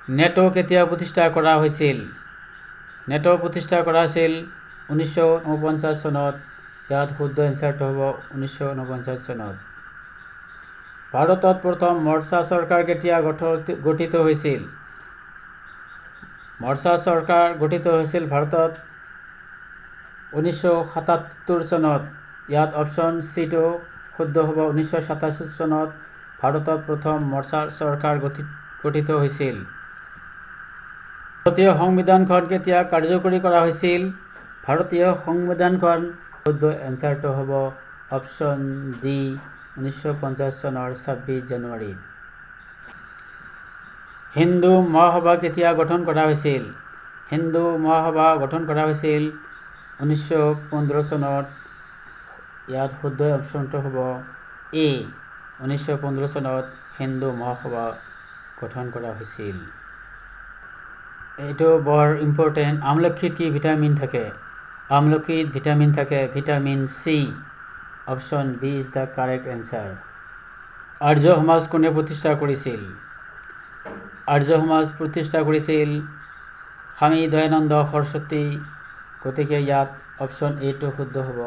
নেটো কেতিয়া প্ৰতিষ্ঠা কৰা হৈছিল? নেটো প্ৰতিষ্ঠা কৰা হৈছিল 1949 চনত। ইয়াত শুদ্ধ এনচাৰটো হ'ব 1949 চনত। ভাৰতত প্ৰথম মৰ্চা চৰকাৰ কেতিয়া গঠিত হৈছিল? মৰ্চা চৰকাৰ গঠিত হৈছিল ভাৰতত 1977 চনত। ইয়াত অপশ্যন চিটো শুদ্ধ হ'ব 1987 চনত ভাৰতত প্ৰথম মৰ্চা চৰকাৰ গঠিত হৈছিল। ভাৰতীয় সংবিধানখন কেতিয়া কাৰ্যকৰী কৰা হৈছিল? ভাৰতীয় সংবিধানখন শুদ্ধ এনচাৰটো হ'ব অপশ্যন ডি 1950 চনৰ 26 জানুৱাৰী। হিন্দু মহাসভা কেতিয়া গঠন কৰা হৈছিল? হিন্দু মহাসভা গঠন কৰা হৈছিল 1915 চনত। ইয়াত শুদ্ধ অপশ্যনটো হ'ব এ 1915 চনত হিন্দু মহাসভা গঠন কৰা হৈছিল। এইটো বৰ ইম্পৰ্টেণ্ট। আমলখিত কি ভিটামিন থাকে? আমলখিত ভিটামিন থাকে vitamin C. Option B is the correct answer. Arya Samaj কোনে প্ৰতিষ্ঠা কৰিছিল? আৰ্য সমাজ প্ৰতিষ্ঠা কৰিছিল স্বামী দয়ানন্দ সৰস্বতী। গতিকে ইয়াত অপশ্যন এটো শুদ্ধ হ'ব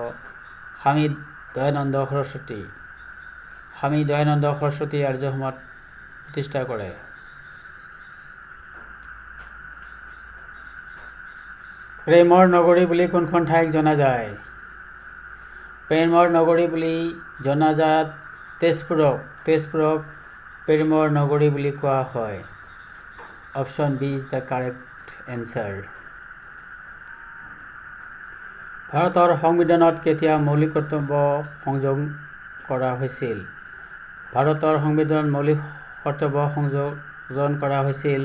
স্বামী দয়ানন্দ সৰস্বতী। স্বামী দয়ানন্দ সৰস্বতী আৰ্য সমাজ প্ৰতিষ্ঠা কৰে। প্ৰেমৰ নগৰী বুলি কোনখন ঠাইক জনা যায়? প্ৰেমৰ নগৰী বুলি জনাজাত তেজপুৰক প্ৰেমৰ নগৰী বুলি কোৱা হয়। Option B is the correct answer. ভাৰতৰ সংবিধানত কেতিয়া মৌলিক কৰ্তব্য সংযোগ কৰা হৈছিল? ভাৰতৰ সংবিধানত মৌলিক কৰ্তব্য সংযোজন কৰা হৈছিল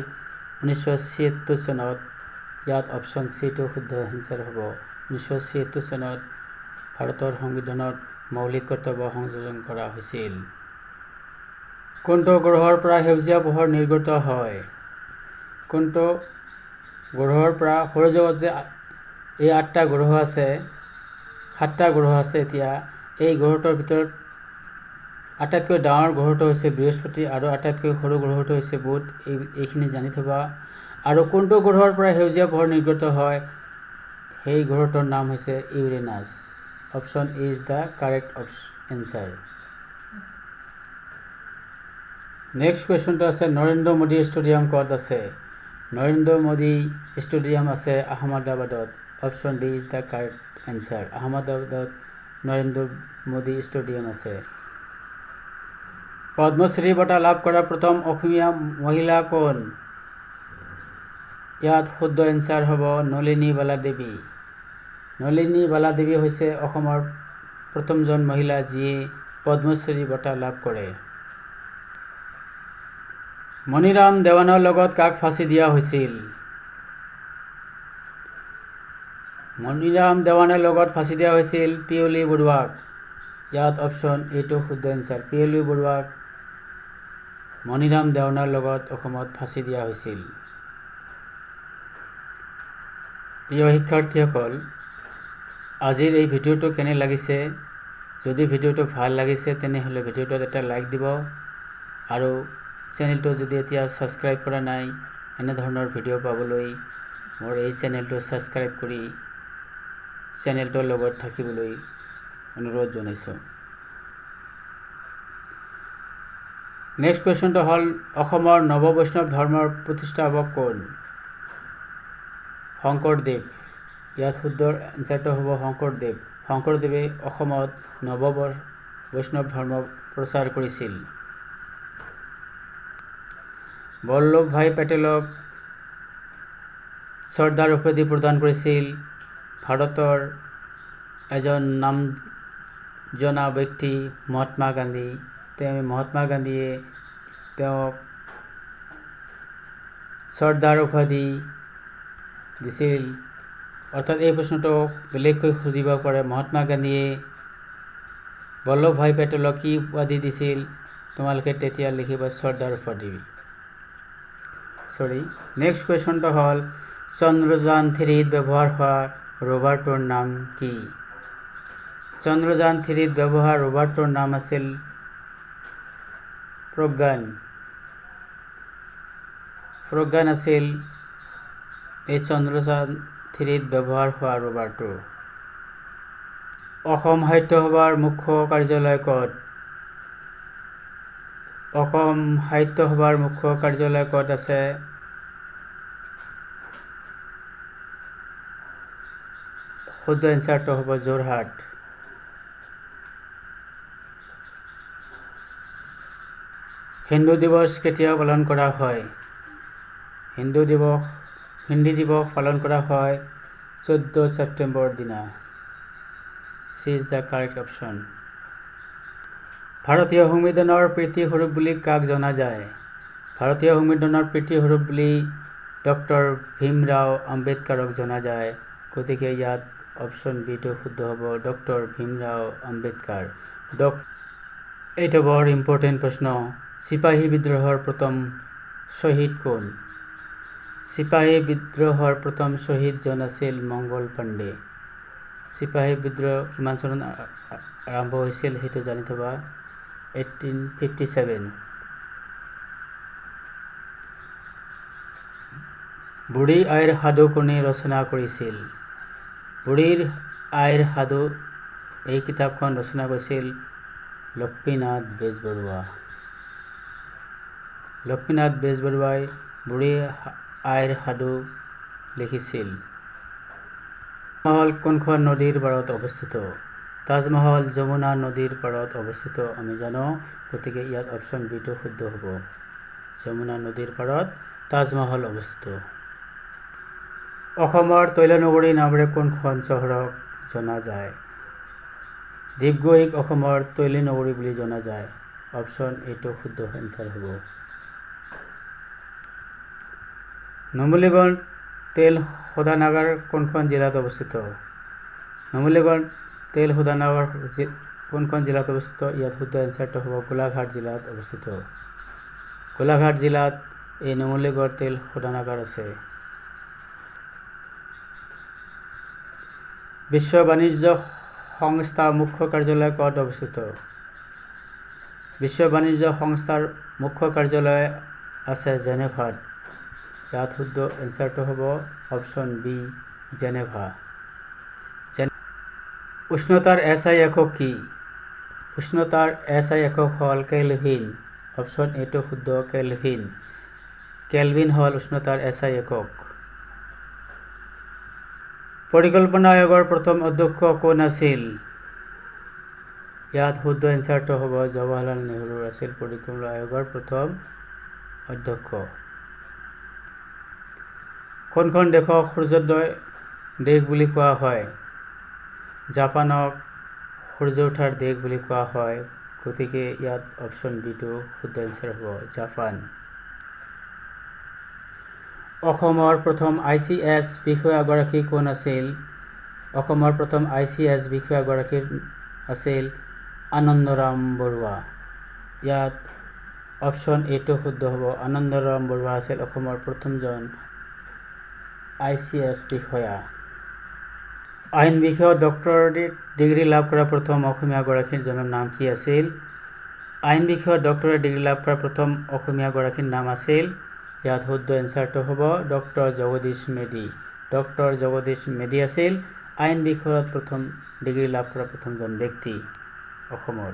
1976 চনত। ইয়াত অপশ্যন চিটো শুদ্ধ এনচাৰ হ'ব 1976 চনত ভাৰতৰ সংবিধানত মৌলিক কৰ্তব্য সংযোজন কৰা হৈছিল। কোনটো গ্ৰহৰ পৰা সেউজীয়া পোহৰ নিৰ্গত হয়? কোনটো গ্ৰহৰ পৰা? সৌৰজগতত যে এই 8টা গ্ৰহ আছে, 7টা গ্ৰহ আছে। এতিয়া এই গ্ৰহটোৰ ভিতৰত আটাইতকৈ ডাঙৰ গ্ৰহটো হৈছে বৃহস্পতি আৰু আটাইতকৈ সৰু গ্ৰহটো হৈছে বুধ। এইখিনি জানি থবা। আৰু কোনটো গ্ৰহৰ পৰা সেউজীয়া পোহৰ নিৰ্গত হয়? সেই গ্ৰহটোৰ নাম হৈছে Uranus. Option A is the correct answer. Next কুৱেশ্যনটো আছে নৰেন্দ্ৰ মোদী ষ্টেডিয়াম ক'ত আছে? নৰেন্দ্ৰ মোদী ষ্টেডিয়াম আছে আহমেদাবাদত। Option D is the correct answer. আহমেদাবাদত নৰেন্দ্ৰ মোদী ষ্টেডিয়াম আছে। পদ্মশ্ৰী বঁটা লাভ কৰা প্ৰথম অসমীয়া মহিলা কোন? ইয়াত শুদ্ধ এনচাৰ হ'ব নলিনী বালা দেৱী। নলিনী বালা দেৱী হৈছে অসমৰ প্ৰথমজন মহিলা যিয়ে পদ্মশ্ৰী বঁটা লাভ কৰে। মণিৰাম দেৱানৰ লগত কাক ফাঁচি দিয়া হৈছিল? মণিৰাম দেৱানৰ লগত ফাঁচি দিয়া হৈছিল পিয়লি বৰুৱাক। ইয়াত অপশ্যন এটো শুদ্ধ এনচাৰ। পিয়লি বৰুৱাক মণিৰাম দেৱানৰ লগত অসমত ফাঁচি দিয়া হৈছিল। প্ৰিয় শিক্ষাৰ্থীসকল, আজিৰ এই ভিডিঅ'টো কেনে লাগিছে? যদি ভিডিঅ'টো ভাল লাগিছে তেনেহ'লে ভিডিঅ'টোত এটা লাইক দিব আৰু চেনেলটো যদি এতিয়া ছাবস্ক্ৰাইব কৰা নাই, এনেধৰণৰ ভিডিঅ' পাবলৈ মোৰ এই চেনেলটো ছাবস্ক্ৰাইব কৰি চেনেলটোৰ লগত থাকিবলৈ অনুৰোধ জনাইছোঁ। নেক্সট কুৱেশ্যনটো হ'ল অসমৰ নৱ বৈষ্ণৱ ধৰ্মৰ প্ৰতিষ্ঠাপক কোন? শংকৰদেৱ। ইয়াত শুদ্ধ এনচাৰটো হ'ব শংকৰদেৱ। শংকৰদেৱে অসমত নৱ বৈষ্ণৱ ধৰ্ম প্ৰচাৰ কৰিছিল। বল্লভ ভাই পেটেলক চৰ্দাৰ উপাধি প্ৰদান কৰিছিল ভাৰতৰ এজন নাম জনা ব্যক্তি মহাত্মা গান্ধী। মহাত্মা গান্ধীয়ে তেওঁক চৰ্দাৰ উপাধি দিছিল। অৰ্থাৎ এই প্ৰশ্নটো বেলেগকৈ সুধিব পাৰে, মহাত্মা গান্ধীয়ে বল্লভ ভাই পেটেলক কি উপাধি দিছিল? তোমালোকে তেতিয়া লিখিবা চৰ্দাৰ উপাধি। নেক্সট কুৱেশ্যনটো হ'ল চন্দ্ৰযান 3ত ব্যৱহাৰ হোৱা ৰভাৰটোৰ নাম কি? চন্দ্ৰযান 3ত ব্যৱহাৰ ৰভাৰটোৰ নাম আছিল প্ৰজ্ঞান। প্ৰজ্ঞান আছিল এই চন্দ্ৰযান 3ত ব্যৱহাৰ হোৱা ৰোভাৰটো। অসম সাহিত্য সভাৰ মুখ্য কাৰ্যালয় ক'ত? অসম সাহিত্য সভাৰ মুখ্য কাৰ্যালয় ক'ত আছে? শুদ্ধ এনচাৰটো হ'ব যোৰহাট। হিন্দু দিৱস কেতিয়া পালন কৰা হয়? হিন্দী দিৱস পালন কৰা হয় 14 ছেপ্টেম্বৰ দিনা। C is the correct option. ভাৰতীয় সংবিধানৰ প্ৰীতি স্বৰূপ বুলি কাক জনা যায়? ভাৰতীয় সংবিধানৰ প্ৰীতি স্বৰূপ বুলি ডক্টৰ ভীমৰাও আম্বেদকাৰক জনা যায়। গতিকে ইয়াত অপশ্যন বিটো শুদ্ধ হ'ব, ডক্টৰ ভীমৰাও আম্বেদকাৰ। এইটো বৰ ইম্পৰ্টেণ্ট প্ৰশ্ন। চিপাহী বিদ্ৰোহৰ প্ৰথম শ্বহীদ কোন? চিপাহী বিদ্ৰোহৰ প্ৰথম শ্বহীদজন আছিল মংগল পাণ্ডে। চিপাহী বিদ্ৰোহ কিমান চনত আৰম্ভ হৈছিল সেইটো জানি থবা, 1857। বুঢ়ী আইৰ সাধু কোনে ৰচনা কৰিছিল? বুঢ়ীৰ আইৰ সাধু এই কিতাপখন ৰচনা কৰিছিল লক্ষ্মীনাথ বেজবৰুৱা। লক্ষ্মীনাথ বেজবৰুৱাই বুঢ়ী আইৰ সাধু লিখিছিল। তাজমহল কোনখন নদীৰ পাৰত অৱস্থিত? তাজমহল যমুনা নদীৰ পাৰত অৱস্থিত আমি জানো, গতিকে ইয়াত অপশ্যন বিটো শুদ্ধ হ'ব, যমুনা নদীৰ পাৰত তাজমহল অৱস্থিত। অসমৰ তৈলনগৰী নামেৰে কোনখন চহৰক জনা যায়? ডিগবৈক অসমৰ তৈলনগৰী বুলি জনা যায়। অপশ্যন এইটো শুদ্ধ এনচাৰ হ'ব। নুমলীগড় তেল শোধনাগাৰ কোনখন জিলাত অৱস্থিত? নুমলীগড় তেল শোধনাগাৰ কোনখন জিলাত অৱস্থিত? ইয়াত শুদ্ধ এনচাৰটো হ'ব গোলাঘাট জিলাত অৱস্থিত। গোলাঘাট জিলাত এই নুমলীগড় তেল শোধনাগাৰ আছে। বিশ্ব বাণিজ্য সংস্থাৰ মুখ্য কাৰ্যালয় ক'ত অৱস্থিত? বিশ্ব বাণিজ্য সংস্থাৰ মুখ্য কাৰ্যালয় আছে জেনেভাত। ইয়াত শুদ্ধ এনচাৰটো হ'ব অপশ্যন বি, জেনেভা। উষ্ণতাৰ SI একক কি? উষ্ণতাৰ SI একক হ'ল কেলভিন। অপশ্যন এইটো শুদ্ধ, কেলভিন। কেলভিন হ'ল উষ্ণতাৰ SI একক। পৰিকল্পনা আয়োগৰ প্ৰথম অধ্যক্ষ কোন আছিল? ইয়াত শুদ্ধ এনচাৰটো হ'ব জৱাহৰলাল নেহৰু আছিল পৰিকল্পনা আয়োগৰ প্ৰথম অধ্যক্ষ। কোনখন দেশক সূৰ্যোদয় দেশ বুলি কোৱা হয়? জাপানক সূৰ্য উঠাৰ দেশ বুলি কোৱা হয়। গতিকে ইয়াত অপশ্যন বিটো শুদ্ধ এনচাৰ হ'ব, জাপান। অসমৰ প্ৰথম ICS বিষয়াগৰাকী কোন আছিল? অসমৰ প্ৰথম ICS বিষয়াগৰাকী আছিল আনন্দৰাম বৰুৱা। ইয়াত অপশ্যন এইটো শুদ্ধ হ'ব, আনন্দৰাম বৰুৱা আছিল অসমৰ প্ৰথমজন ICS বিষয়া। আইন বিষয়ত ডক্টৰেট ডিগ্ৰী লাভ কৰা প্ৰথম অসমীয়াগৰাকীজনৰ নাম কি আছিল? আইন বিষয়ত ডক্টৰেট ডিগ্ৰী লাভ কৰা প্ৰথম অসমীয়াগৰাকীৰ নাম আছিল, ইয়াত শুদ্ধ এনচাৰটো হ'ব ডক্টৰ জগদীশ মেধি। ডক্টৰ জগদীশ মেধি আছিল আইন বিষয়ত প্ৰথম ডিগ্ৰী লাভ কৰা প্ৰথমজন ব্যক্তি অসমৰ।